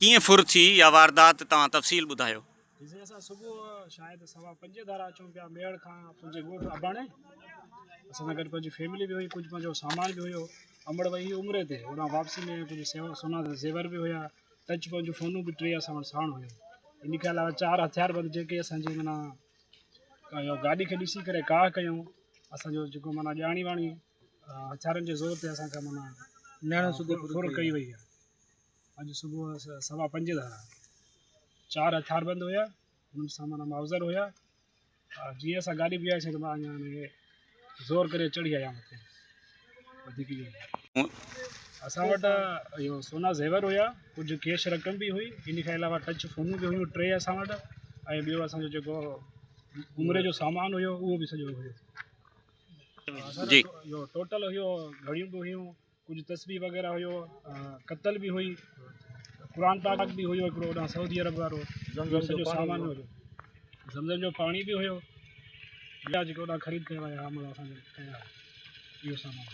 कीअं फुर थी या वारदात तव्हां तफ़सील ॿुधायो। जैसे असां सुबुह शायदि 5:15 धारा अचूं पिया मेड़ खां पंहिंजे ॻोठ अबाणे असां सां गॾु पंहिंजी फैमिली बि हुई, कुझु पंहिंजो सामान बि हुयो। अमड़ वही उमिरि ते होॾां वापसी में कुझु सोना ज़ेवर बि हुया, टच पंहिंजूं फ़ोनूं बि 3 असां वटि साण हुयूं। इन खां अलावा 4 हथियारबंद जेके असांजे माना गाॾी खे ॾिसी करे काह कयूं। असांजो जेको माना ॼाणी वाणी हथियारनि जे ज़ोर ते असांखे माना फुर कई वई आहे। अॼु सुबुह 5:15 धारा 4 हथियारबंद हुया, हुन सां माना माउज़र हुया। जीअं असां गाॾी बीहाईसीं त मां अञा हुनखे ज़ोर करे चढ़ी आया मथे। वधीक इहो असां वटि इहो सोना ज़ेवर हुया, कुझु कैश रक़म बि हुई। इन खां अलावा टच फ़ोनूं बि हुयूं 3 असां वटि, ऐं ॿियो असांजो जेको उमिरि जो सामान हुयो उहो बि सॼो हुयो। जी इहो टोटल हुयो, घड़ियूं बि हुयूं, कुझु तस्बीह वग़ैरह हुयो, कतल बि हुई, क़ुरान पाक बि हुयो हिकिड़ो होॾां सऊदी अरब वारो, सॼो सामान हुयो। ज़मज़म जो पाणी बि हुयो, जेको होॾां ख़रीद कयो आहे असांजो इहो सामान।